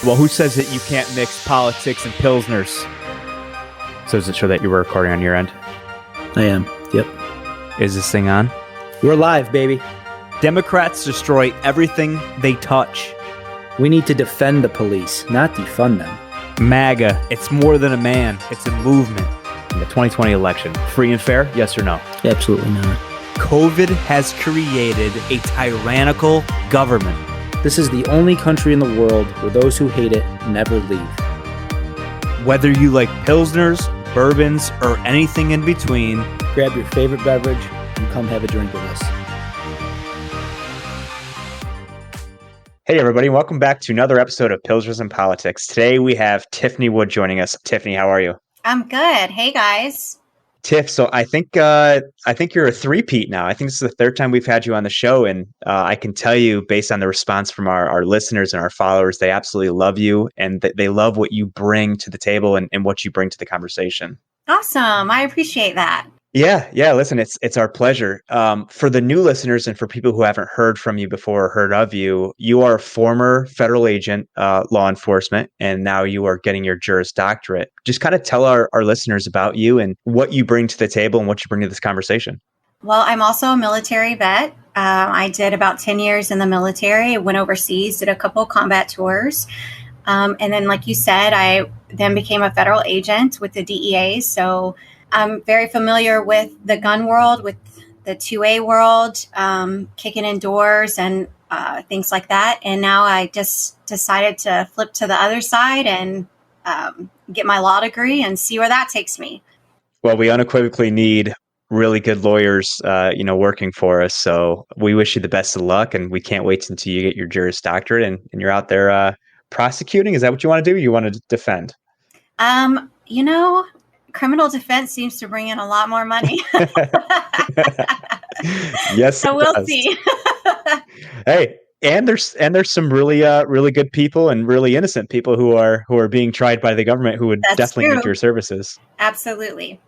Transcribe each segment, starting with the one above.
Well, who says that you can't mix politics and Pilsners? So does it show that you were recording on your end? I am. Yep. Is this thing on? We're live, baby. Democrats destroy everything they touch. We need to defend the police, not defund them. MAGA, it's more than a man. It's a movement. In the 2020 election, free and fair, yes or no? Absolutely not. COVID has created a tyrannical government. This is the only country in the world where those who hate it never leave. Whether you like Pilsners, bourbons, or anything in between, grab your favorite beverage and come have a drink with us. Hey everybody, welcome back to another episode of Pilsners and Politics. Today we have Tiffany Wood joining us. Tiffany, how are you? I'm good. Hey guys. Tiff, so I think you're a three-peat now. I think this is the third time we've had you on the show, and I can tell you, based on the response from our listeners and our followers, they absolutely love you, and they love what you bring to the table and what you bring to the conversation. Awesome. I appreciate that. Yeah. Listen, it's our pleasure. For the new listeners and for people who haven't heard from you before or heard of you, you are a former federal agent, law enforcement, and now you are getting your Juris Doctorate. Just kind of tell our listeners about you and what you bring to the table and what you bring to this conversation. Well, I'm also a military vet. I did about 10 years in the military. I went overseas, did a couple of combat tours. And then, like you said, I then became a federal agent with the DEA. So I'm very familiar with the gun world, with the 2A world, kicking in doors and things like that. And now I just decided to flip to the other side and get my law degree and see where that takes me. Well, we unequivocally need really good lawyers, working for us. So we wish you the best of luck, and we can't wait until you get your Juris Doctorate and you're out there prosecuting. Is that what you want to do? You want to defend? Criminal defense seems to bring in a lot more money. Yes, so we'll see. Hey, and there's some really good people and really innocent people who are being tried by the government who would That's definitely true. need your services. Absolutely.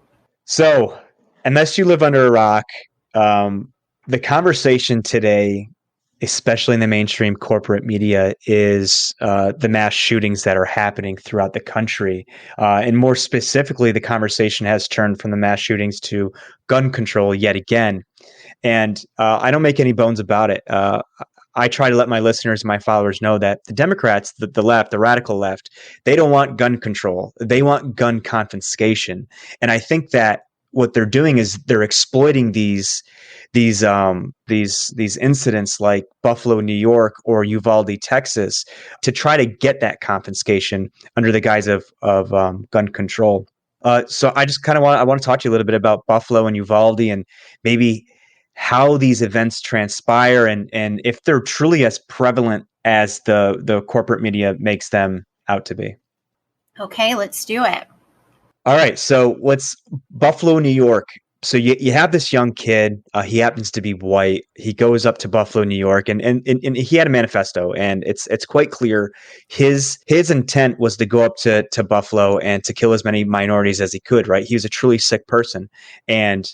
So, unless you live under a rock, the conversation today, especially in the mainstream corporate media, is the mass shootings that are happening throughout the country. And more specifically, the conversation has turned from the mass shootings to gun control yet again. And I don't make any bones about it. I try to let my listeners and my followers know that the Democrats, the left, the radical left, they don't want gun control. They want gun confiscation. And I think that what they're doing is they're exploiting these incidents like Buffalo, New York, or Uvalde, Texas, to try to get that confiscation under the guise of gun control. So I just I want to talk to you a little bit about Buffalo and Uvalde and maybe how these events transpire and if they're truly as prevalent as the corporate media makes them out to be. Okay, let's do it. All right. So what's Buffalo, New York? So you have this young kid. He happens to be white. He goes up to Buffalo, New York, and he had a manifesto, and it's quite clear his intent was to go up to Buffalo and to kill as many minorities as he could. Right? He was a truly sick person, and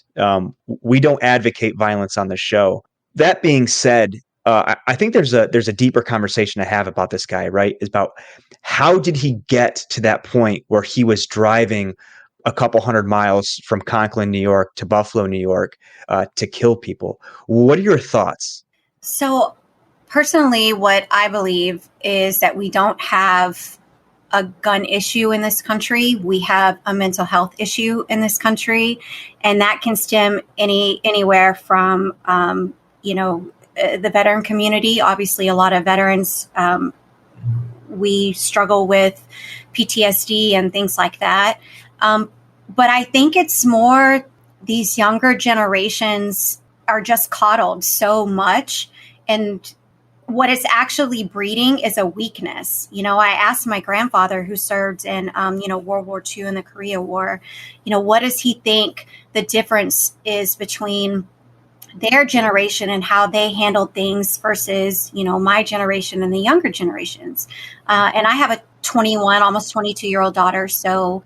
we don't advocate violence on the show. That being said, I think there's a deeper conversation to have about this guy. Right? Is about how did he get to that point where he was driving a couple hundred miles from Conklin, New York to Buffalo, New York, to kill people. What are your thoughts? So personally, what I believe is that we don't have a gun issue in this country. We have a mental health issue in this country, and that can stem anywhere from, the veteran community. Obviously, a lot of veterans, we struggle with PTSD and things like that. But I think it's more these younger generations are just coddled so much. And what it's actually breeding is a weakness. I asked my grandfather who served in, World War II and the Korea War, what does he think the difference is between their generation and how they handled things versus, my generation and the younger generations. And I have a 21, almost 22-year-old daughter. So,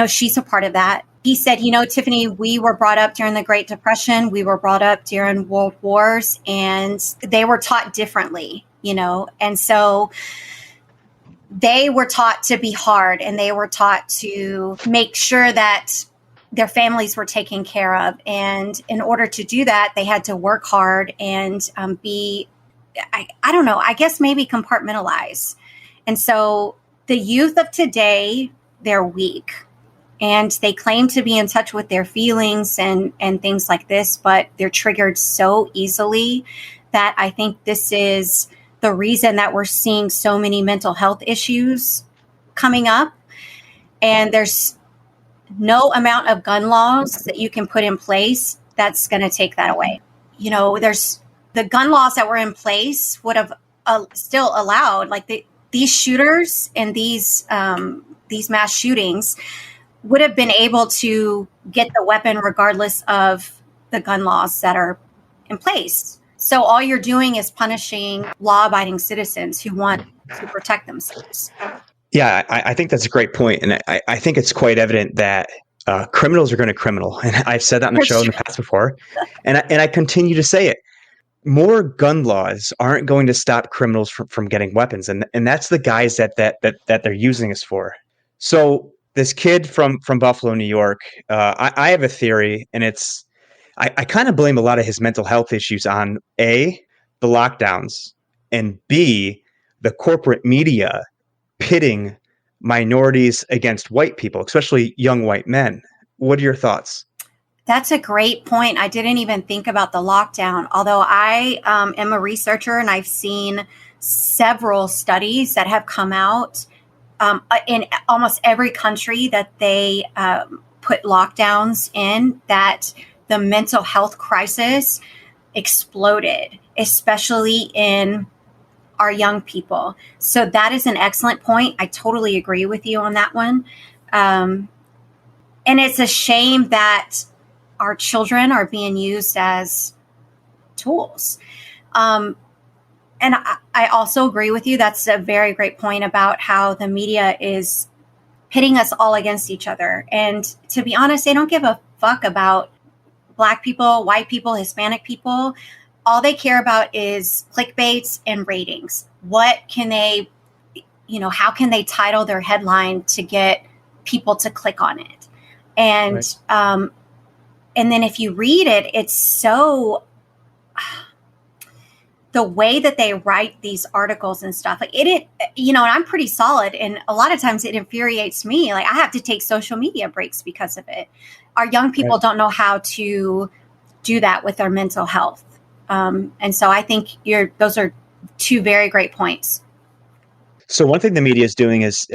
she's a part of that. He said, Tiffany, we were brought up during the Great Depression. We were brought up during world wars, and they were taught differently, and so they were taught to be hard, and they were taught to make sure that their families were taken care of. And in order to do that, they had to work hard and I don't know, I guess maybe compartmentalize. And so the youth of today, they're weak and they claim to be in touch with their feelings and things like this, but they're triggered so easily that I think this is the reason that we're seeing so many mental health issues coming up. And there's no amount of gun laws that you can put in place that's going to take that away. You know, there's the gun laws that were in place would have still allowed, like these shooters and these mass shootings would have been able to get the weapon regardless of the gun laws that are in place. So all you're doing is punishing law-abiding citizens who want to protect themselves. Yeah, I think that's a great point. And I think it's quite evident that criminals are going to criminal. And I've said that on the show in the past before. And I continue to say it. More gun laws aren't going to stop criminals from getting weapons. And that's the guys that they're using us for. So this kid from Buffalo, New York, I have a theory, and it's I kind of blame a lot of his mental health issues on A, the lockdowns, and B, the corporate media pitting minorities against white people, especially young white men. What are your thoughts? That's a great point. I didn't even think about the lockdown, although I am a researcher and I've seen several studies that have come out in almost every country that they put lockdowns in, that the mental health crisis exploded, especially in our young people. So that is an excellent point. I totally agree with you on that one. And it's a shame that our children are being used as tools. And I also agree with you. That's a very great point about how the media is pitting us all against each other. And to be honest, they don't give a fuck about Black people, white people, Hispanic people. All they care about is clickbaits and ratings. What can they, how can they title their headline to get people to click on it? And, right. And then if you read it, it's so, the way that they write these articles and stuff, like and I'm pretty solid. And a lot of times it infuriates me. Like I have to take social media breaks because of it. Our young people right. don't know how to do that with their mental health. And so I think those are two very great points. So one thing the media is doing is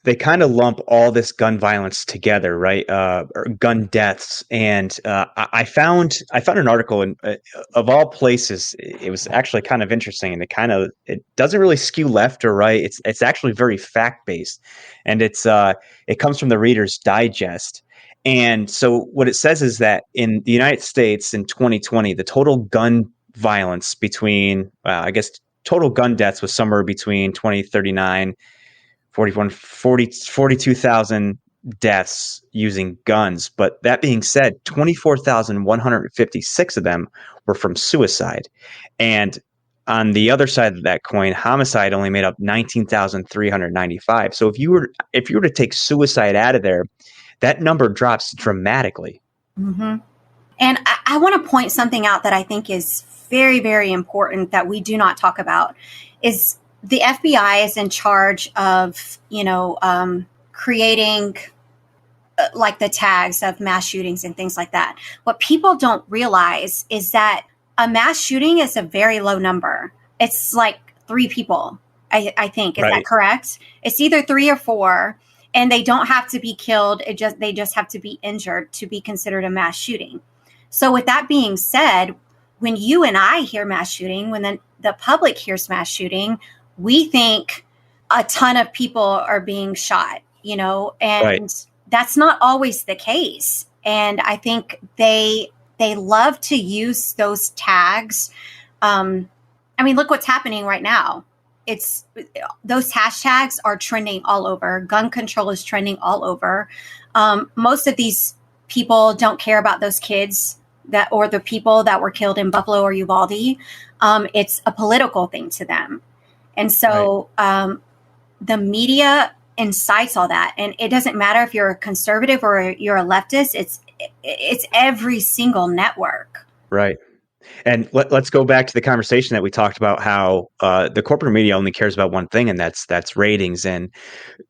they kind of lump all this gun violence together, right? Or gun deaths. And I found an article of all places. It was actually kind of interesting, and it doesn't really skew left or right. It's actually very fact based, and it comes from the Reader's Digest. And so what it says is that in the United States in 2020, the total gun violence between, total gun deaths was somewhere between 42,000 deaths using guns. But that being said, 24,156 of them were from suicide. And on the other side of that coin, homicide only made up 19,395. So if you were to take suicide out of there, that number drops dramatically. Mm-hmm. And I want to point something out that I think is very, very important that we do not talk about. Is the FBI is in charge of, creating like the tags of mass shootings and things like that. What people don't realize is that a mass shooting is a very low number. It's like 3 people, I think. Is right. That correct? It's either 3 or 4. And they don't have to be killed. They just have to be injured to be considered a mass shooting. So with that being said, when you and I hear mass shooting, when the public hears mass shooting, we think a ton of people are being shot, and right. That's not always the case. And I think they love to use those tags. Look what's happening right now. Those hashtags are trending all over. Gun control is trending all over. Most of these people don't care about those kids or the people that were killed in Buffalo or Uvalde. It's a political thing to them. And so, right. the media incites all that. And it doesn't matter if you're a conservative or you're a leftist. It's every single network. Right. And let's go back to the conversation that we talked about, how the corporate media only cares about one thing, and that's ratings. And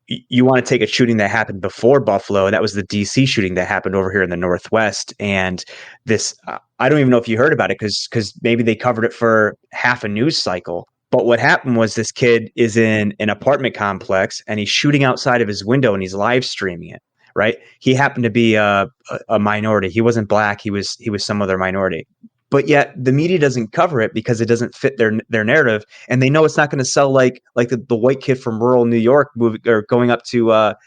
you want to take a shooting that happened before Buffalo. That was the DC shooting that happened over here in the Northwest. And this, I don't even know if you heard about it because maybe they covered it for half a news cycle. But what happened was this kid is in an apartment complex and he's shooting outside of his window and he's live streaming it. Right. He happened to be a minority. He wasn't black. He was some other minority. But yet the media doesn't cover it because it doesn't fit their narrative, and they know it's not going to sell like the white kid from rural New York moving or going up to a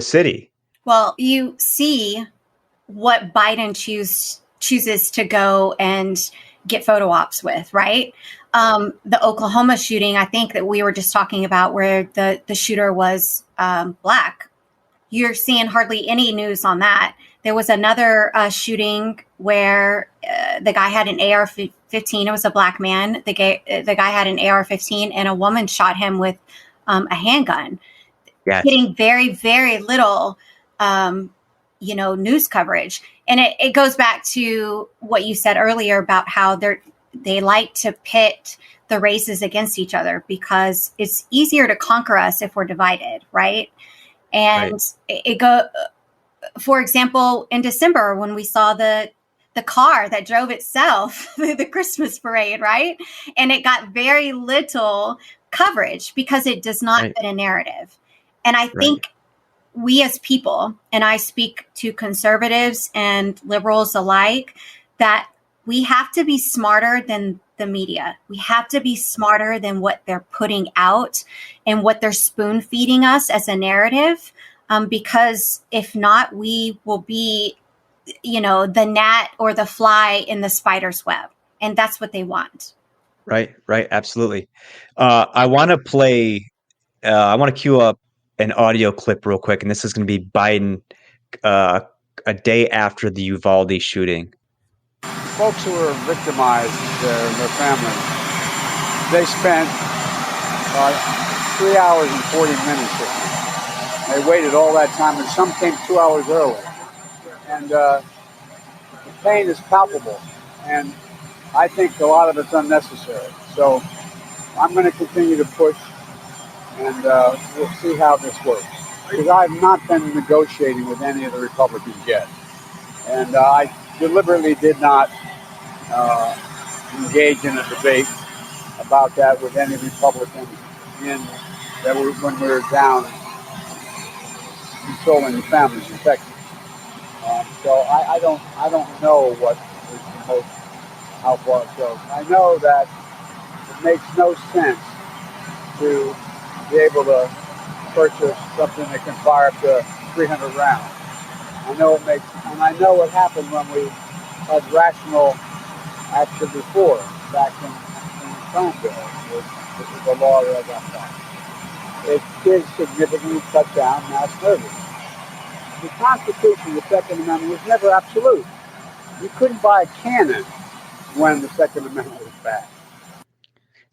city. Well, you see what Biden chooses to go and get photo ops with, right? The Oklahoma shooting, I think that we were just talking about, where the shooter was black. You're seeing hardly any news on that. There was another shooting where the guy had an AR-15. It was a black man. The guy had an AR-15, and a woman shot him with a handgun. Yes. Getting very, very little, news coverage. And it goes back to what you said earlier about how they like to pit the races against each other because it's easier to conquer us if we're divided, right? And for example, in December, when we saw the car that drove itself through the Christmas parade, right? And it got very little coverage because it does not fit a narrative. And I think we as people, and I speak to conservatives and liberals alike, that we have to be smarter than the media. We have to be smarter than what they're putting out and what they're spoon feeding us as a narrative. Because if not, we will be, the gnat or the fly in the spider's web. And that's what they want. Right. Absolutely. I want to cue up an audio clip real quick. And this is going to be Biden a day after the Uvalde shooting. Folks who were victimized, their families, they spent 3 hours and 40 minutes with me. They waited all that time, and some came 2 hours early. And the pain is palpable, and I think a lot of it's unnecessary. So I'm going to continue to push, and we'll see how this works. Because I've not been negotiating with any of the Republicans yet. And I deliberately did not engage in a debate about that with any Republicans when we were down controlling the families in Texas. So I don't know what is how far it goes. I know that it makes no sense to be able to purchase something that can fire up to 300 rounds. I know what happened when we had rational action before, back in the Crime Bill, which is the law that I got passed. It did significantly cut down mass murder. The Constitution, the Second Amendment, was never absolute. You couldn't buy a cannon when the Second Amendment was passed.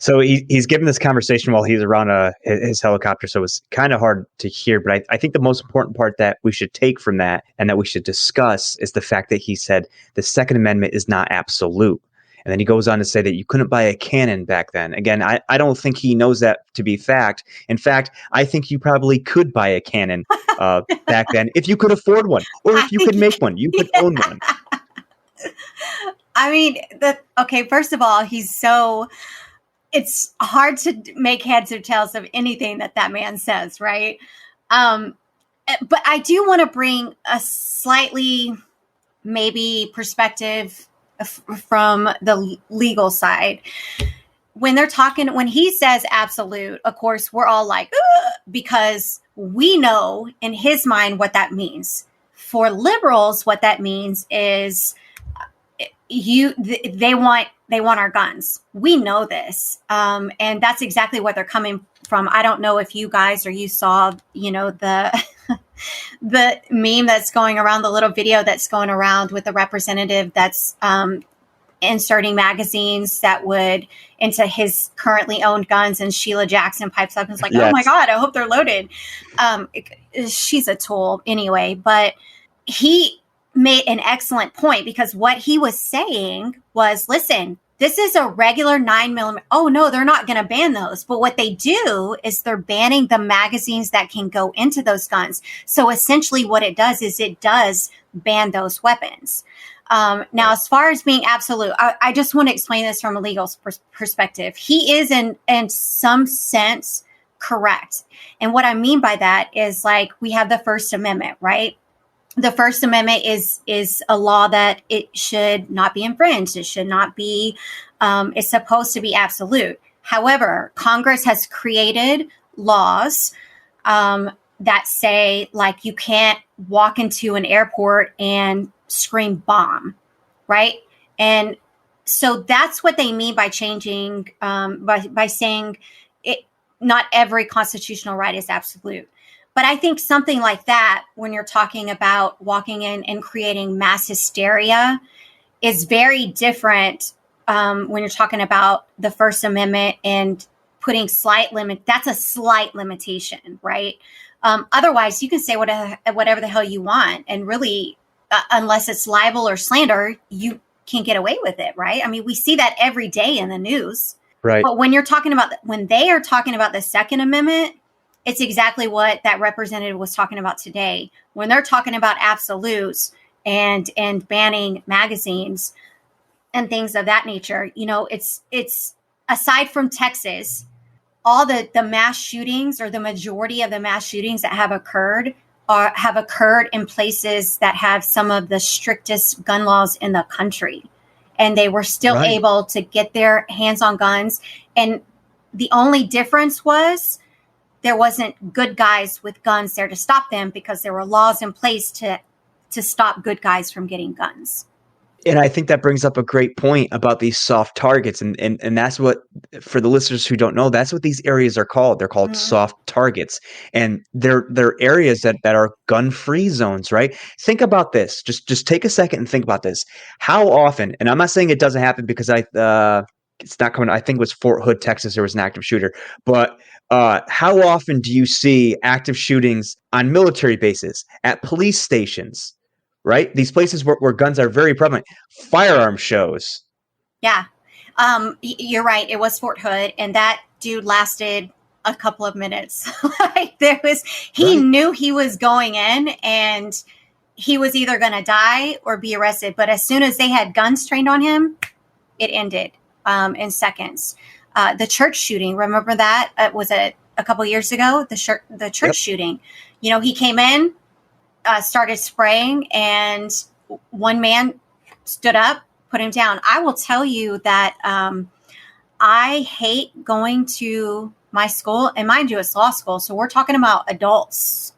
So he's given this conversation while he's around his helicopter, so it's kind of hard to hear. But I think the most important part that we should take from that and that we should discuss is the fact that he said the Second Amendment is not absolute. And then he goes on to say that you couldn't buy a cannon back then. Again, I don't think he knows that to be fact. In fact, I think you probably could buy a cannon back then if you could afford one, or if you could make one, you could own one. I mean, first of all, it's hard to make heads or tails of anything that man says, right? But I do want to bring a slightly maybe perspective from the legal side. When he says absolute, of course, we're all like, because we know in his mind what that means. For liberals, what that means is they want our guns. We know this. And that's exactly what they're coming from. I don't know if you guys or you saw, the meme that's going around, the little video that's going around with the representative that's inserting magazines that would into his currently owned guns, and Sheila Jackson pipes up and is like, Yes. oh my God, I hope they're loaded. She's a tool anyway, but he made an excellent point, because what he was saying was, listen, this is a regular 9mm. Oh no, they're not going to ban those. But what they do is they're banning the magazines that can go into those guns. So essentially what it does is it does ban those weapons. Now, as far as being absolute, I just want to explain this from a legal perspective. He is in some sense correct. And what I mean by that is, like, we have the First Amendment, right? The First Amendment is a law that it should not be infringed. It should not be, it's supposed to be absolute. However, Congress has created laws that say, like, you can't walk into an airport and scream bomb, right? And so that's what they mean by changing, by saying it, not every constitutional right is absolute. But I think something like that, when you're talking about walking in and creating mass hysteria, is very different when you're talking about the First Amendment and putting slight limit. That's a slight limitation, right? Otherwise, you can say whatever the hell you want. And really, unless it's libel or slander, you can get away with it, right? I mean, we see that every day in the news. Right. But when they are talking about the Second Amendment, it's exactly what that representative was talking about today. When they're talking about absolutes and banning magazines and things of that nature, you know, it's aside from Texas, all the mass shootings, or the majority of the mass shootings that have occurred in places that have some of the strictest gun laws in the country. And they were still able to get their hands on guns. And the only difference was there wasn't good guys with guns there to stop them, because there were laws in place to stop good guys from getting guns. And I think that brings up a great point about these soft targets. And that's what, for the listeners who don't know, that's what these areas are called. They're called soft targets. And they're areas that are gun-free zones, right? Think about this. Just take a second and think about this. How often, and I'm not saying it doesn't happen, because it's not coming, I think it was Fort Hood, Texas, there was an active shooter. But how often do you see active shootings on military bases, at police stations, right? These places where guns are very prevalent, firearm shows. Yeah. You're right. It was Fort Hood, and that dude lasted a couple of minutes. He knew he was going in, and he was either going to die or be arrested. But as soon as they had guns trained on him, it ended in seconds. The church shooting, remember that? Was it a couple years ago? The church shooting. You know, he came in, started spraying, and one man stood up, put him down. I will tell you that I hate going to my school, and mind you, it's law school. So we're talking about adults,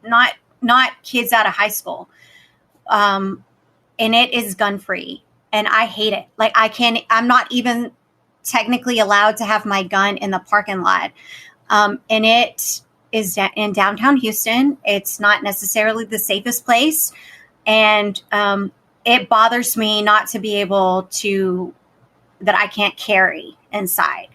not kids out of high school. And it is gun free, and I hate it. Like, I'm not even technically allowed to have my gun in the parking lot. And it is in downtown Houston. It's not necessarily the safest place. And it bothers me not to be able that I can't carry inside.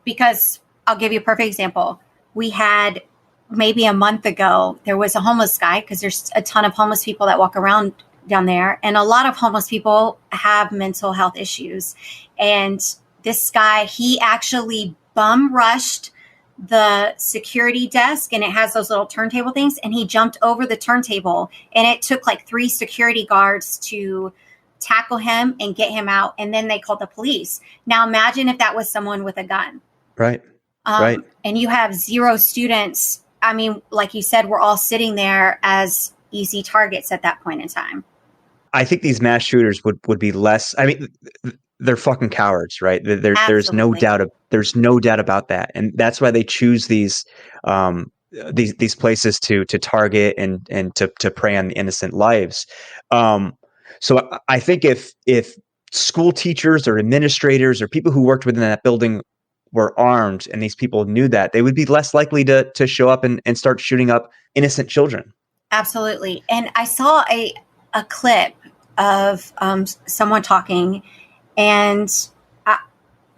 Because I'll give you a perfect example. We had maybe a month ago, there was a homeless guy, because there's a ton of homeless people that walk around down there. And a lot of homeless people have mental health issues. And this guy, he actually bum rushed the security desk, and it has those little turntable things, and he jumped over the turntable, and it took like 3 security guards to tackle him and get him out, and then they called the police. Now imagine if that was someone with a gun. Right. And you have 0 students. I mean, like you said, we're all sitting there as easy targets at that point in time. I think these mass shooters would be less. I mean, they're fucking cowards, right? There's no doubt about that, and that's why they choose these places to target and to prey on the innocent lives. So I think if school teachers or administrators or people who worked within that building were armed, and these people knew that, they would be less likely to show up and start shooting up innocent children. Absolutely. And I saw a clip of someone talking, and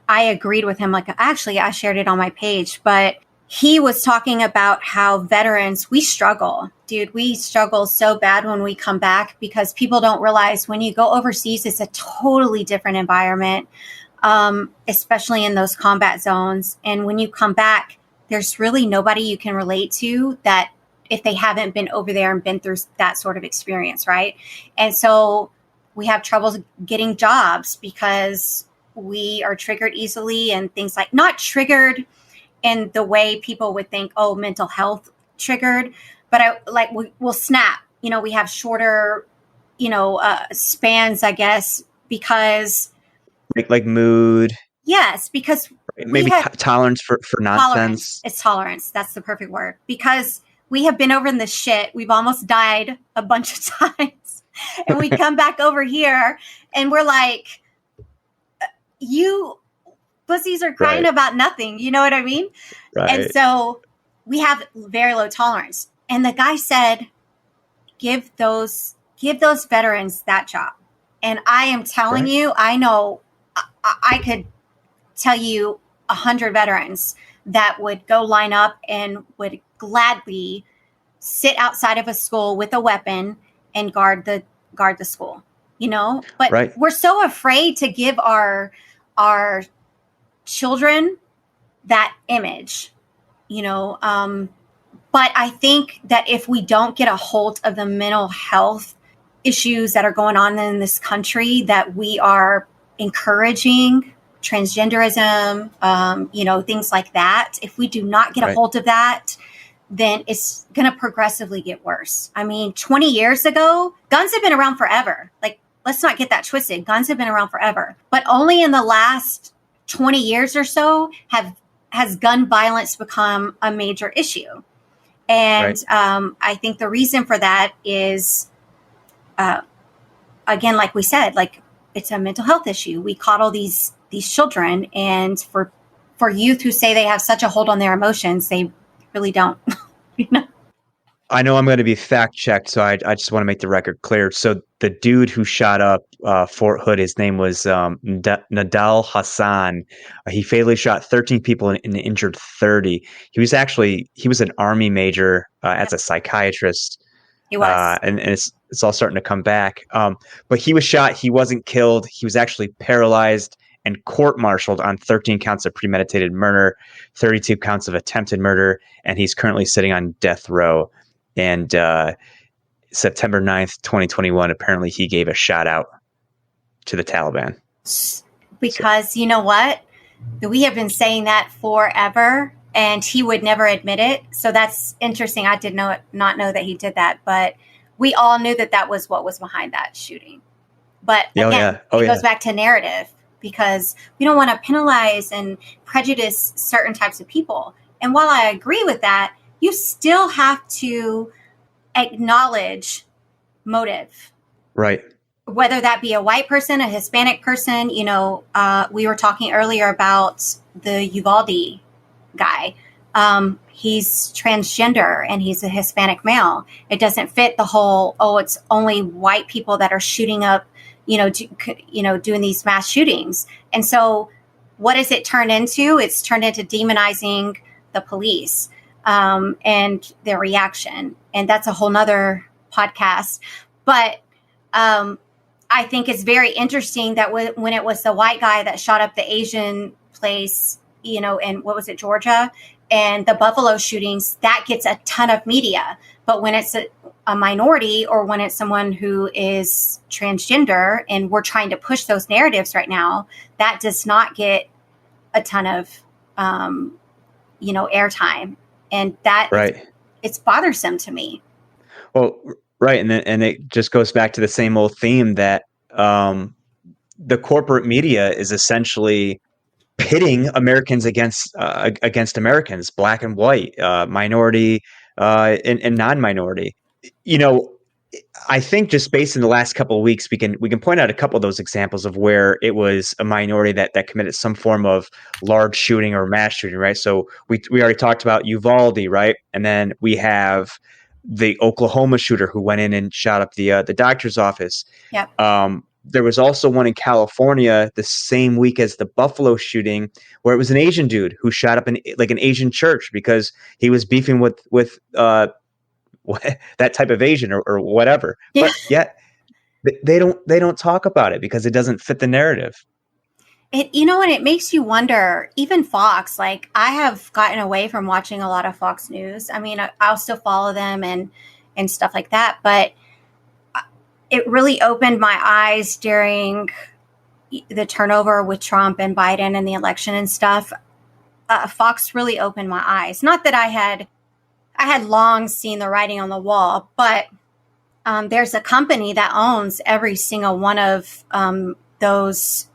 I agreed with him. Like, actually, I shared it on my page, but he was talking about how veterans, we struggle, dude. We struggle so bad when we come back, because people don't realize when you go overseas, it's a totally different environment, especially in those combat zones. And when you come back, there's really nobody you can relate to that if they haven't been over there and been through that sort of experience, right? And so we have trouble getting jobs because we are triggered easily, and things like, not triggered in the way people would think, oh, mental health triggered, but we'll snap. We have shorter, spans, I guess, because like mood. Yes, because maybe tolerance for nonsense. Tolerance. It's tolerance. That's the perfect word, because we have been over in the shit. We've almost died a bunch of times, and we come back over here and we're like, you pussies are crying about nothing. You know what I mean? Right. And so we have very low tolerance. And the guy said, give those veterans that job. And I am telling you, I know I could tell you 100 veterans that would go line up and would gladly sit outside of a school with a weapon and guard the school, but we're so afraid to give our children that image, but I think that if we don't get a hold of the mental health issues that are going on in this country, that we are encouraging transgenderism, things like that. If we do not get a hold of that, then it's going to progressively get worse. I mean, 20 years ago, guns have been around forever. Like, let's not get that twisted. Guns have been around forever, but only in the last 20 years or so has gun violence become a major issue. And I think the reason for that is, again, like we said, like, it's a mental health issue. We coddle these children, and for youth who say they have such a hold on their emotions, they really don't. I know I'm going to be fact checked, so I just want to make the record clear. So the dude who shot up Fort Hood, his name was Nadal Hassan. He fatally shot 13 people and injured 30. He was an Army major as a psychiatrist. He was, and it's all starting to come back. But he was shot. He wasn't killed. He was actually paralyzed and court-martialed on 13 counts of premeditated murder, 32 counts of attempted murder, and he's currently sitting on death row. And September 9th, 2021, apparently he gave a shout out to the Taliban. Because you know what? We have been saying that forever, and he would never admit it. So that's interesting. I did not know that he did that, but we all knew that was what was behind that shooting. But again, it goes back to narrative, because we don't want to penalize and prejudice certain types of people. And while I agree with that, you still have to acknowledge motive. Right. Whether that be a white person, a Hispanic person, we were talking earlier about the Uvalde guy. He's transgender and he's a Hispanic male. It doesn't fit the whole, it's only white people that are shooting up, doing these mass shootings. And so what does it turn into? It's turned into demonizing the police and their reaction. And that's a whole nother podcast. But I think it's very interesting that when it was the white guy that shot up the Asian place, in what was it, Georgia, and the Buffalo shootings, that gets a ton of media. But when it's a minority, or when it's someone who is transgender, and we're trying to push those narratives right now, that does not get a ton of, airtime. And that it's bothersome to me. Well, right. And it just goes back to the same old theme that the corporate media is essentially pitting Americans against Americans, black and white, minority and non-minority. I think just based in the last couple of weeks, we can point out a couple of those examples of where it was a minority that committed some form of large shooting or mass shooting, right? So we already talked about Uvalde, right? And then we have the Oklahoma shooter who went in and shot up the doctor's office. Yep. There was also one in California the same week as the Buffalo shooting, where it was an Asian dude who shot up an Asian church because he was beefing with that type of Asian or whatever. Yeah. But yet they don't talk about it because it doesn't fit the narrative. And it makes you wonder, even Fox, like I have gotten away from watching a lot of Fox News. I mean, I'll still follow them and stuff like that. But it really opened my eyes during the turnover with Trump and Biden and the election and stuff. Fox really opened my eyes. Not that I had long seen the writing on the wall, but there's a company that owns every single one of those.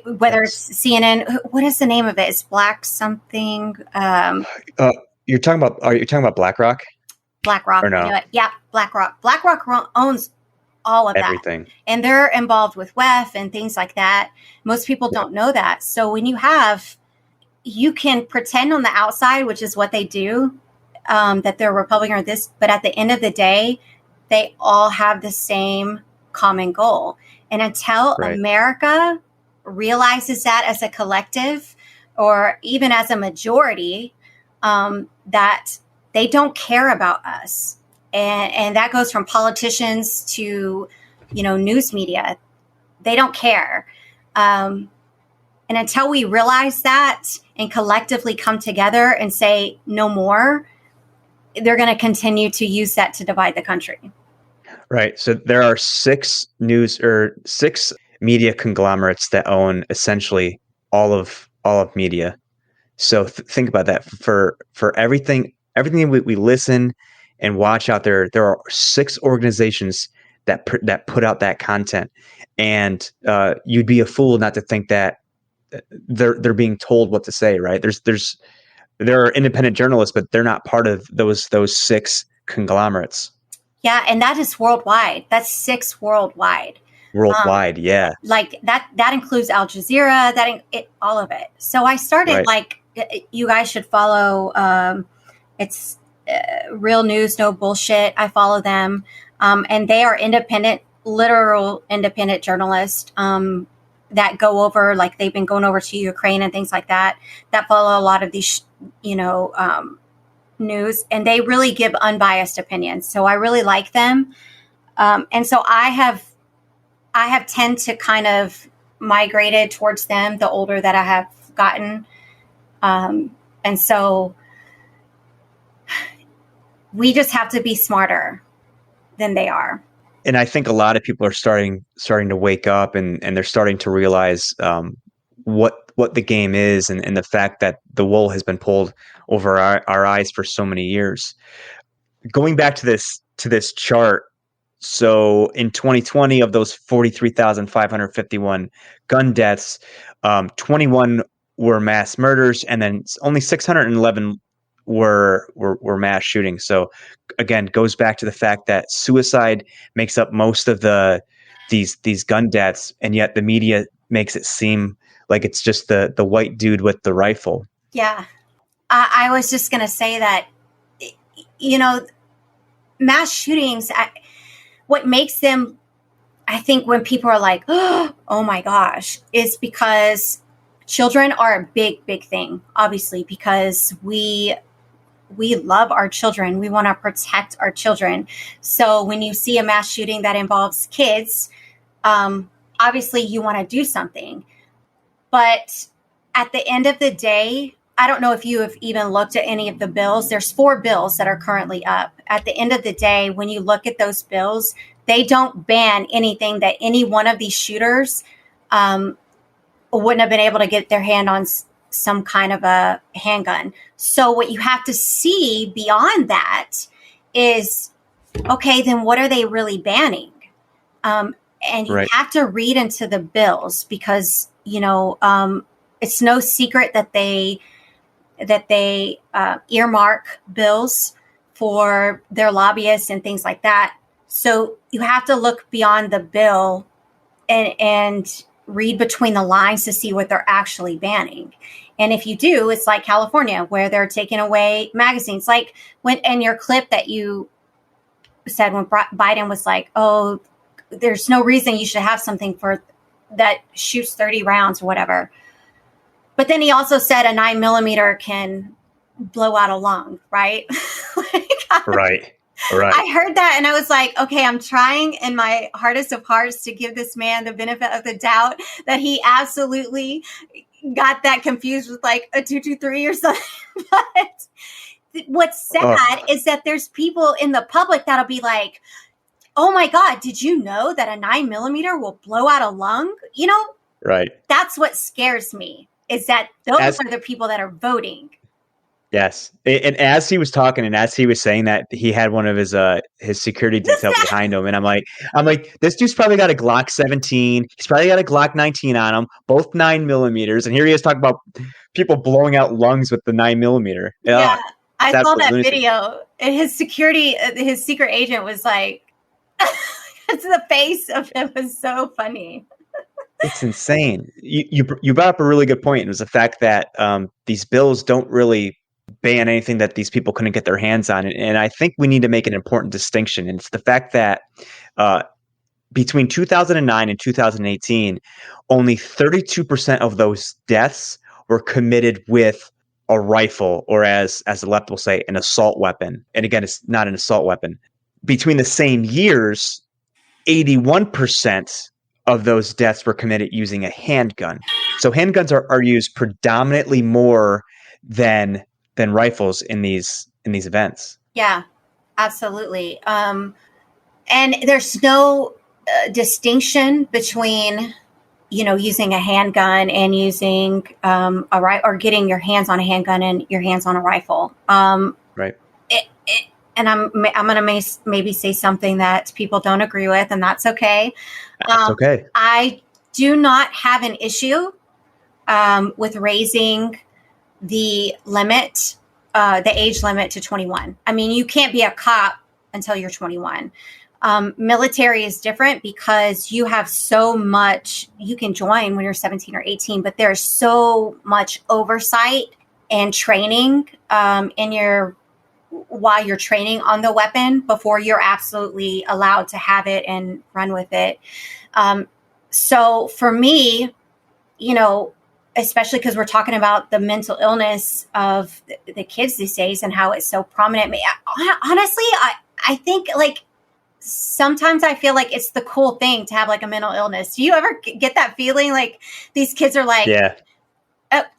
Whether it's CNN, what is the name of it? It's Black something. Are you talking about BlackRock? BlackRock. Or no? Yeah, BlackRock. BlackRock owns all of everything. That. And they're involved with WEF and things like that. Most people don't know that. So when you can pretend on the outside, which is what they do, that they're Republican or this, but at the end of the day, they all have the same common goal. And until America realizes that as a collective or even as a majority, that they don't care about us. And that goes from politicians to, news media. They don't care. And until we realize that and collectively come together and say no more, they're going to continue to use that to divide the country. Right. So there are six media conglomerates that own essentially all of media. So think about that. For everything we listen and watch out there are six organizations that put out that content, and you'd be a fool not to think that they're being told what to say. Right? There are independent journalists, but they're not part of those six conglomerates. Yeah, and that is worldwide. That's six worldwide. Worldwide, yeah. Like that includes Al Jazeera, all of it. So I started you guys should follow. It's Real News, No Bullshit. I follow them, and they are literal independent journalists that go over, like they've been going over to Ukraine and things like that. That follow a lot of these, news, and they really give unbiased opinions. So I really like them, and so I have tend to kind of migrated towards them the older that I have gotten. And so we just have to be smarter than they are. And I think a lot of people are starting to wake up and they're starting to realize what the game is and the fact that the wool has been pulled over our eyes for so many years. Going back to this chart, so in 2020, of those 43,551 gun deaths, 21 were mass murders, and then only 611 were mass shootings. So again, goes back to the fact that suicide makes up most of these gun deaths, and yet the media makes it seem like it's just the white dude with the rifle. Yeah, I was just going to say that, mass shootings. What makes them, I think, when people are like, oh my gosh, is because children are a big, big thing, obviously, because we love our children. We want to protect our children. So when you see a mass shooting that involves kids, obviously you want to do something. But at the end of the day, I don't know if you have even looked at any of the bills. There's 4 bills that are currently up. At the end of the day, when you look at those bills, they don't ban anything that any one of these shooters wouldn't have been able to get their hand on some kind of a handgun. So what you have to see beyond that is, okay, then what are they really banning? And you have to read into the bills because, it's no secret that they earmark bills for their lobbyists and things like that. So you have to look beyond the bill and read between the lines to see what they're actually banning. And if you do, it's like California, where they're taking away magazines. Like in your clip that you said when Biden was like, oh, there's no reason you should have something for that shoots 30 rounds or whatever. But then he also said a 9mm can blow out a lung, right? Right. I heard that and I was like, okay, I'm trying in my hardest of hearts to give this man the benefit of the doubt that he absolutely got that confused with like a 223 or something. But what's sad is that there's people in the public that'll be like, oh my God, did you know that a 9mm will blow out a lung? You know, right. That's what scares me, is that those are the people that are voting. Yes. And as he was talking and as he was saying that, he had one of his security detail behind him. And I'm like, this dude's probably got a Glock 17. He's probably got a Glock 19 on him, both 9mm. And here he is talking about people blowing out lungs with the 9mm. Yeah. I saw that video and his secret agent was like, the face of him was so funny. It's insane. You brought up a really good point. It was the fact that these bills don't really ban anything that these people couldn't get their hands on. And I think we need to make an important distinction. And it's the fact that between 2009 and 2018, only 32% of those deaths were committed with a rifle, or as the left will say, an assault weapon. And again, it's not an assault weapon. Between the same years, 81% of those deaths were committed using a handgun. So handguns are used predominantly more than rifles in these events. Yeah, absolutely. And there's no distinction between, using a handgun and using or getting your hands on a handgun and your hands on a rifle. Right. And I'm going to maybe say something that people don't agree with, and that's okay. That's okay. I do not have an issue with raising the age limit to 21. I mean, you can't be a cop until you're 21. Military is different because you have so much, you can join when you're 17 or 18, but there's so much oversight and training while you're training on the weapon before you're absolutely allowed to have it and run with it. So for me, especially because we're talking about the mental illness of the kids these days and how it's so prominent. Honestly, I think like sometimes I feel like it's the cool thing to have like a mental illness. Do you ever get that feeling like these kids are like,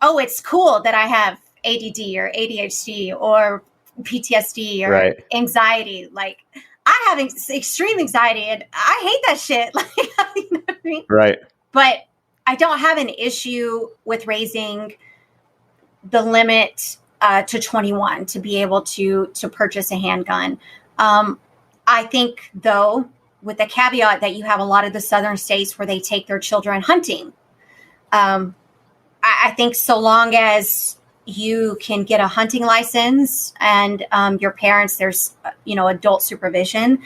oh, it's cool that I have ADD or ADHD or PTSD or anxiety? Like I have extreme anxiety and I hate that shit. Like, you know what I mean? Right. But I don't have an issue with raising the limit to 21 to be able to purchase a handgun. I think, though, with the caveat that you have a lot of the southern states where they take their children hunting. I think so long as you can get a hunting license and your parents, there's, adult supervision,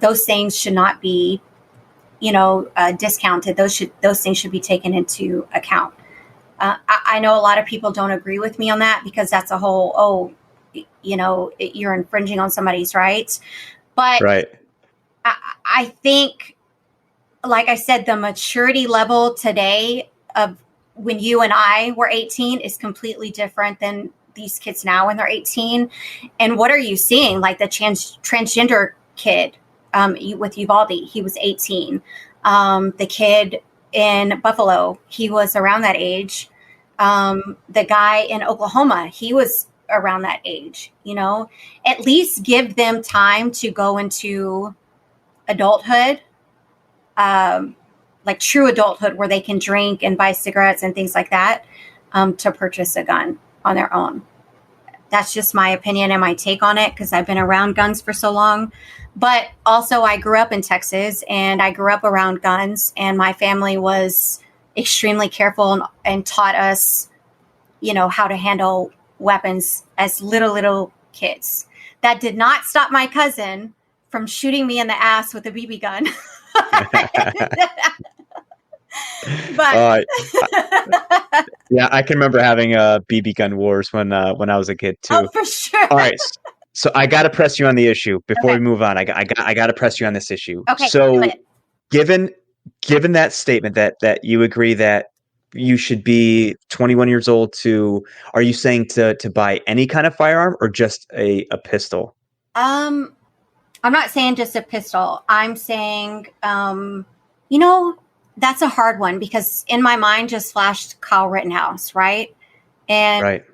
those things should not be discounted. Those things should be taken into account. I know a lot of people don't agree with me on that because that's a whole, you're infringing on somebody's rights. But I think, like I said, the maturity level today of when you and I were 18 is completely different than these kids now when they're 18. And what are you seeing? Like the transgender kid with Uvalde, he was 18. The kid in Buffalo, he was around that age. The guy in Oklahoma, he was around that age. At least give them time to go into adulthood, like true adulthood where they can drink and buy cigarettes and things like that, to purchase a gun on their own. That's just my opinion and my take on it because I've been around guns for so long. But also I grew up in Texas and I grew up around guns, and my family was extremely careful and taught us, how to handle weapons as little kids. That did not stop my cousin from shooting me in the ass with a BB gun. But yeah, I can remember having BB gun wars when I was a kid too. Oh, for sure. All right. So I got to press you on the issue before Okay. we move on. I got to press you on this issue. Okay. So do it. given that statement that you agree that you should be 21 years old are you saying to buy any kind of firearm or just a pistol? I'm not saying just a pistol. I'm saying, you know, that's a hard one because in my mind just flashed Kyle Rittenhouse, right? And Right.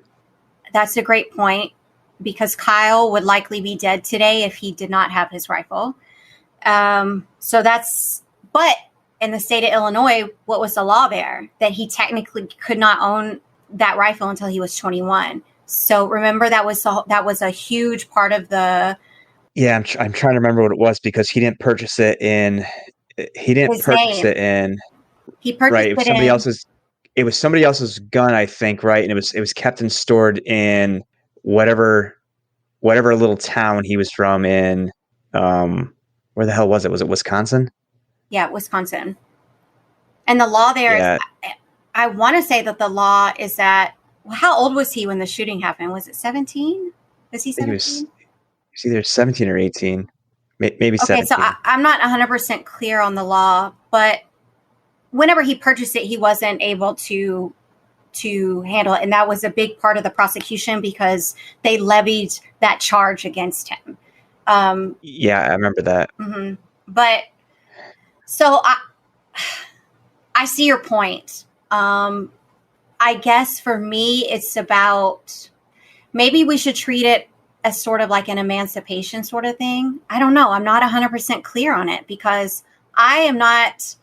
that's a great point because Kyle would likely be dead today if he did not have his rifle. But in the state of Illinois, what was the law there? That he technically could not own that rifle until he was 21. So remember that was a huge part of the. Yeah, I'm trying to remember what it was because he didn't purchase it in. He didn't purchase it in. He purchased right. It was somebody else's. It was somebody else's gun, I think. Right, and it was kept and stored in whatever little town he was from in. Where the hell was it? Was it Wisconsin? Yeah, Wisconsin. And the law there is, I want to say that the law is that, how old was he when the shooting happened? Was it 17? Was he 17? He was either 17 or 18, maybe 17. Okay, so I'm not 100% clear on the law, but whenever he purchased it, he wasn't able to handle it. And that was a big part of the prosecution because they levied that charge against him. Yeah, I remember that. Mm-hmm. But so I see your point. I guess for me, it's about maybe we should treat it as sort of like an emancipation sort of thing. I don't know. I'm not 100% clear on it because I am not.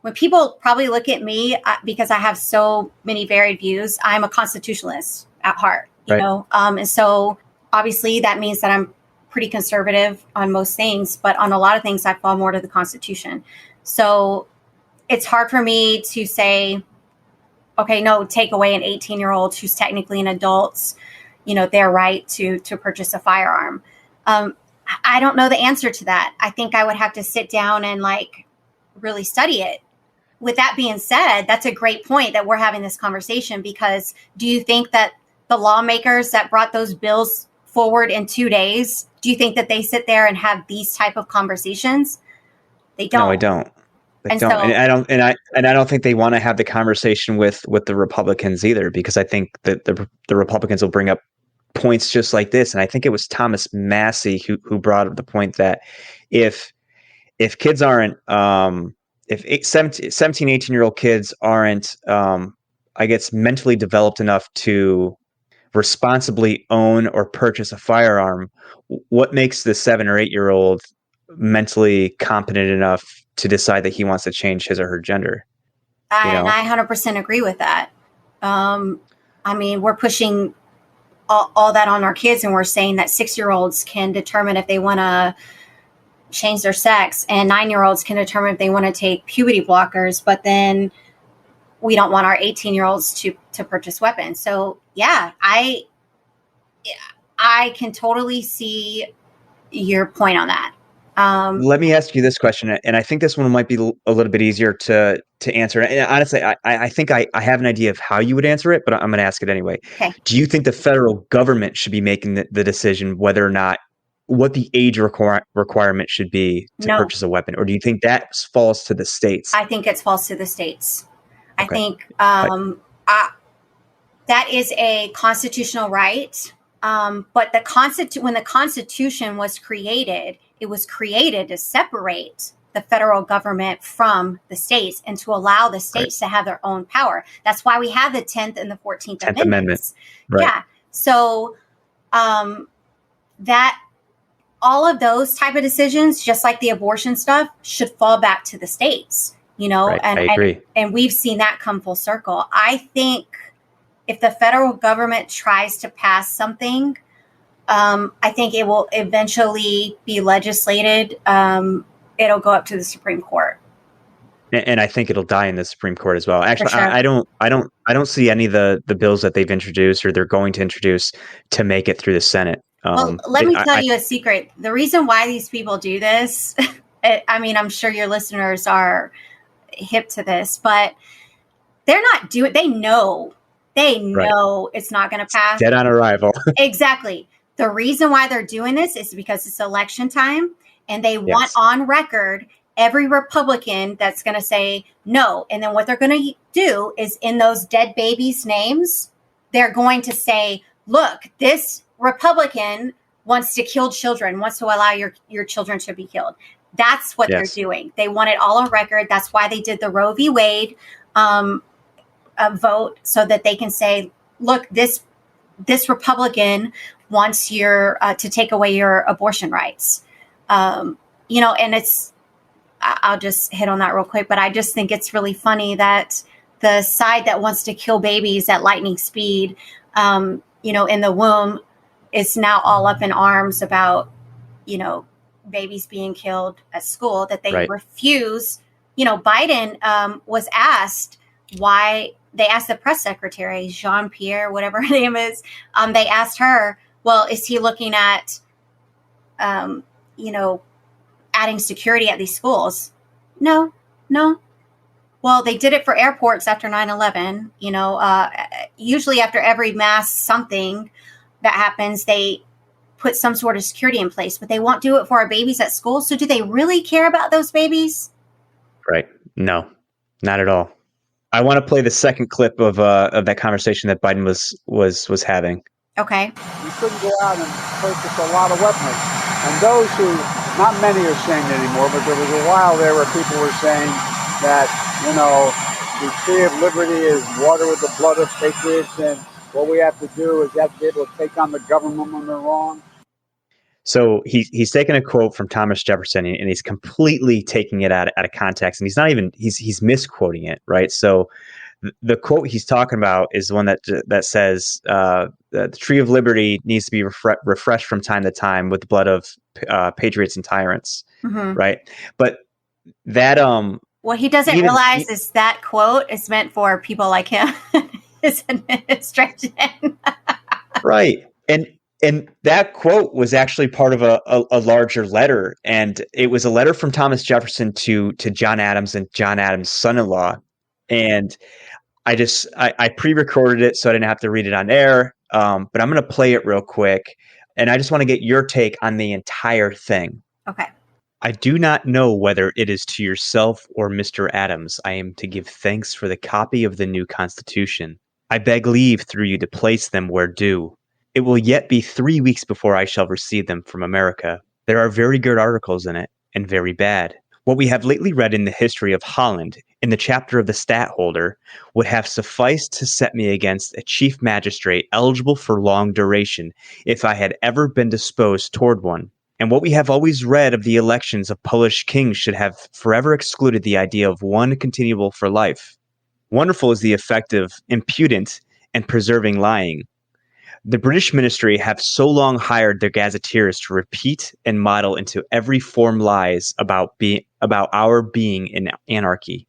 When people probably look at me because I have so many varied views, I'm a constitutionalist at heart, you know? And so obviously that means that I'm pretty conservative on most things, but on a lot of things I fall more to the Constitution. So it's hard for me to say, okay, no, take away an 18-year-old who's technically an adult, you know, their right to purchase a firearm. I don't know the answer to that. I think I would have to sit down and really study it. With that being said, that's a great point that we're having this conversation because do you think that the lawmakers that brought those bills forward in 2 days, do you think that they sit there and have these type of conversations? They don't. No, I don't. They and don't. So, and I don't think they want to have the conversation with the Republicans either, because I think that the Republicans will bring up points just like this. And I think it was Thomas Massey who brought up the point that if kids aren't, if 17, 18-year-old kids aren't, I guess, mentally developed enough to responsibly own or purchase a firearm, what makes the 7 or 8-year-old mentally competent enough to decide that he wants to change his or her gender? And I 100% agree with that. I mean, we're pushing all that on our kids, and we're saying that 6-year-olds can determine if they want to change their sex, and 9-year-olds can determine if they want to take puberty blockers, but then we don't want our 18-year-olds to purchase weapons. So yeah, I can totally see your point on that. Let me ask you this question, and I think this one might be a little bit easier to answer. And honestly, I think I have an idea of how you would answer it, but I'm going to ask it anyway. Okay. Do you think the federal government should be making the decision whether or not what the age requirement should be to purchase a weapon, or do you think that falls to the states? I think it falls to the states. Okay. I think that is a constitutional right. But when the Constitution was created, it was created to separate the federal government from the states and to allow the states to have their own power. That's why we have the 10th and the 14th Amendments. Right. Yeah. So that all of those type of decisions, just like the abortion stuff, should fall back to the states, you know, right. I agree. And we've seen that come full circle. I think if the federal government tries to pass something, I think it will eventually be legislated. It'll go up to the Supreme Court. And I think it'll die in the Supreme Court as well. Actually, sure. I don't see any of the bills that they've introduced or they're going to introduce to make it through the Senate. Well, let me tell you a secret. The reason why these people do this, I mean, I'm sure your listeners are hip to this, but they're not doing. They know it's not going to pass. Dead on arrival. Exactly. The reason why they're doing this is because it's election time and they want on record every Republican that's going to say no. And then what they're going to do is in those dead babies' names, they're going to say, look, this Republican wants to kill children, wants to allow your children to be killed. That's what they're doing. They want it all on record. That's why they did the Roe v. Wade vote, so that they can say, look, this Republican wants to take away your abortion rights. And I'll just hit on that real quick, but I just think it's really funny that the side that wants to kill babies at lightning speed, in the womb, is now all up in arms about, babies being killed at school, that they refuse. Biden was asked why. They asked the press secretary, Jean-Pierre, whatever her name is. They asked her, well, is he looking at, adding security at these schools? No. Well, they did it for airports after 9/11. Usually after every mass something that happens, they put some sort of security in place, but they won't do it for our babies at school. So do they really care about those babies? Right. No, not at all. I want to play the second clip of that conversation that Biden was having. Okay. You couldn't go out and purchase a lot of weaponry. And those who, not many are saying it anymore, but there was a while there where people were saying that, the tree of liberty is water with the blood of patriots, and what we have to do is have to be able to take on the government when they're wrong. So he's taking a quote from Thomas Jefferson and he's completely taking it out of context, and he's misquoting it, right? So the quote he's talking about is the one that says the tree of liberty needs to be refreshed from time to time with the blood of patriots and tyrants, right? But that what he doesn't realize is that quote is meant for people like him, his administration, right? And that quote was actually part of a larger letter. And it was a letter from Thomas Jefferson to John Adams and John Adams' son-in-law. And I pre-recorded it so I didn't have to read it on air. But I'm going to play it real quick. And I just want to get your take on the entire thing. Okay. I do not know whether it is to yourself or Mr. Adams I am to give thanks for the copy of the new Constitution. I beg leave through you to place them where due. It will yet be 3 weeks before I shall receive them from America. There are very good articles in it, and very bad. What we have lately read in the history of Holland, in the chapter of the stadtholder, would have sufficed to set me against a chief magistrate eligible for long duration, if I had ever been disposed toward one. And what we have always read of the elections of Polish kings should have forever excluded the idea of one continuable for life. Wonderful is the effect of impudent and preserving lying. The British ministry have so long hired their gazetteers to repeat and model into every form lies about our being in anarchy,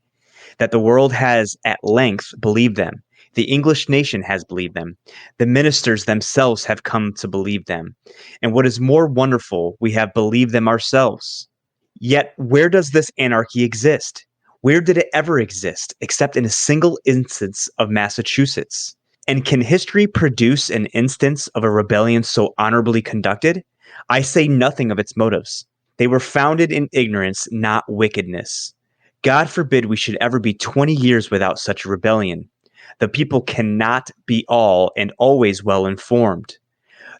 that the world has at length believed them. The English nation has believed them. The ministers themselves have come to believe them. And what is more wonderful, we have believed them ourselves. Yet where does this anarchy exist? Where did it ever exist, except in a single instance of Massachusetts? And can history produce an instance of a rebellion so honorably conducted? I say nothing of its motives. They were founded in ignorance, not wickedness. God forbid we should ever be 20 years without such a rebellion. The people cannot be all and always well informed.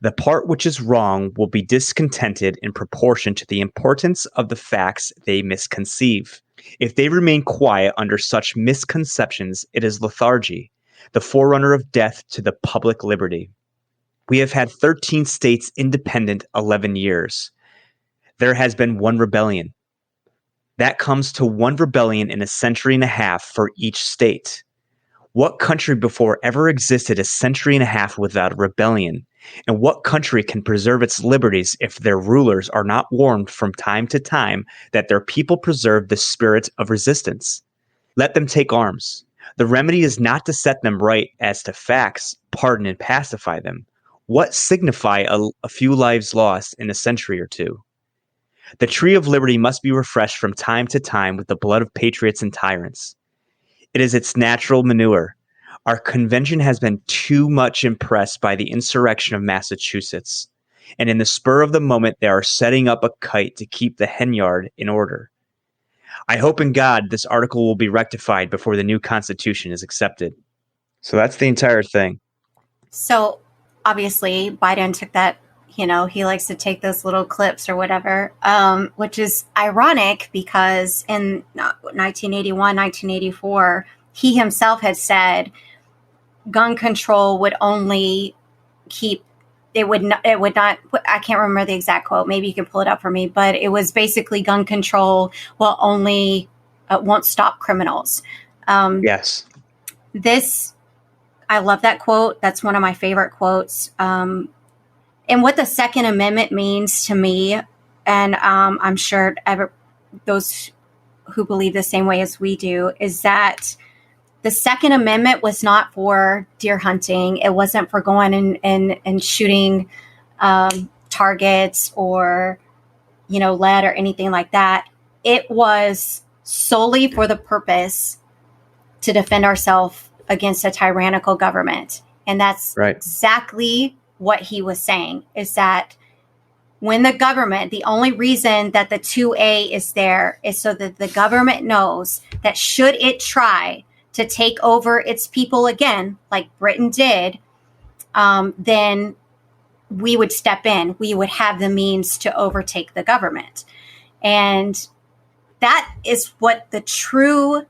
The part which is wrong will be discontented in proportion to the importance of the facts they misconceive. If they remain quiet under such misconceptions, it is lethargy, the forerunner of death to the public liberty. We have had 13 states independent 11 years. There has been one rebellion. That comes to one rebellion in a century and a half for each state. What country before ever existed a century and a half without a rebellion? And what country can preserve its liberties if their rulers are not warned from time to time that their people preserve the spirit of resistance? Let them take arms. The remedy is not to set them right as to facts, pardon and pacify them. What signify a few lives lost in a century or two? The tree of liberty must be refreshed from time to time with the blood of patriots and tyrants. It is its natural manure. Our convention has been too much impressed by the insurrection of Massachusetts. And in the spur of the moment, they are setting up a kite to keep the hen yard in order. I hope in God this article will be rectified before the new Constitution is accepted. So that's the entire thing. So obviously Biden took that, he likes to take those little clips or whatever, which is ironic because in 1981, 1984, he himself had said gun control would only keep, it would not, I can't remember the exact quote. Maybe you can pull it up for me, but it was basically gun control will only, won't stop criminals. Yes. I love that quote. That's one of my favorite quotes. And what the Second Amendment means to me, and I'm sure those who believe the same way as we do, is that the Second Amendment was not for deer hunting. It wasn't for going and shooting targets or, lead or anything like that. It was solely for the purpose to defend ourselves against a tyrannical government. And that's right. Exactly what he was saying, is that when the government, the only reason that the 2A is there is so that the government knows that should it try to take over its people again, like Britain did, then we would step in. We would have the means to overtake the government. And that is what the true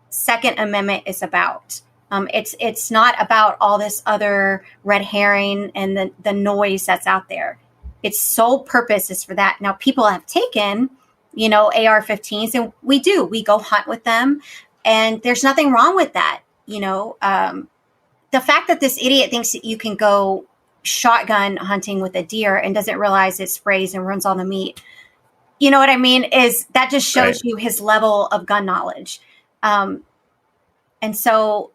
Second Amendment is about. It's not about all this other red herring and the noise that's out there. Its sole purpose is for that. Now, people have taken, AR-15s, and we go hunt with them, and there's nothing wrong with that. The fact that this idiot thinks that you can go shotgun hunting with a deer and doesn't realize it sprays and runs all the meat, you know what I mean, is that just shows you his level of gun knowledge. And so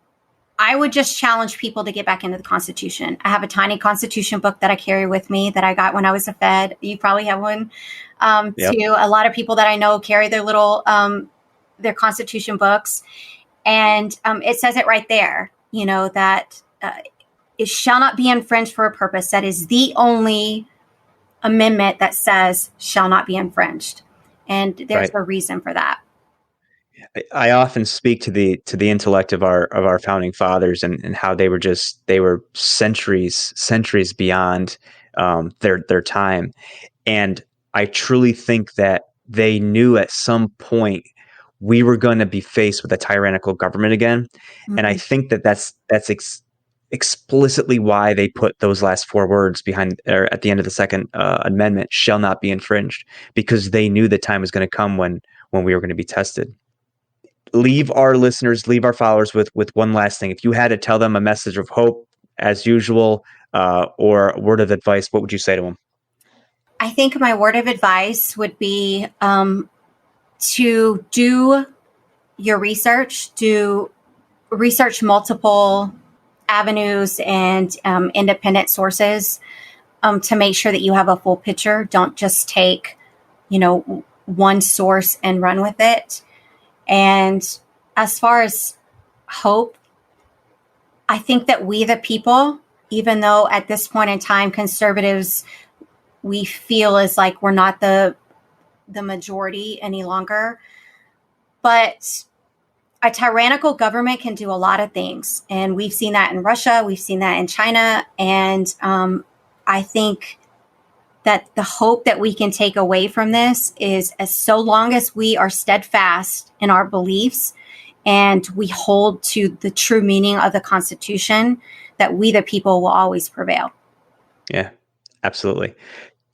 I would just challenge people to get back into the Constitution. I have a tiny Constitution book that I carry with me that I got when I was a Fed. You probably have one too. A lot of people that I know carry their little, their Constitution books. And it says it right there, that it shall not be infringed for a purpose. That is the only amendment that says shall not be infringed. And there's a reason for that. I often speak to the intellect of our founding fathers and how they were centuries beyond their time, and I truly think that they knew at some point we were going to be faced with a tyrannical government again, and I think that's explicitly why they put those last four words behind or at the end of the Second Amendment, shall not be infringed, because they knew the time was going to come when we were going to be tested. Leave our followers with one last thing. If you had to tell them a message of hope, as usual, or a word of advice, what would you say to them? I think my word of advice would be to do your research, multiple avenues and independent sources to make sure that you have a full picture. Don't just take, one source and run with it. And as far as hope, I think that we, the people, even though at this point in time, conservatives, we feel as like we're not the majority any longer, but a tyrannical government can do a lot of things. And we've seen that in Russia. We've seen that in China. And I think that the hope that we can take away from this is, as so long as we are steadfast in our beliefs and we hold to the true meaning of the Constitution, that we, the people, will always prevail. Yeah, absolutely.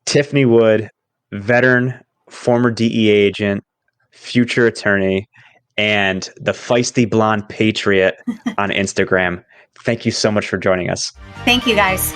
Tiffany Wood, veteran, former DEA agent, future attorney, and the feisty blonde patriot on Instagram. Thank you so much for joining us. Thank you, guys.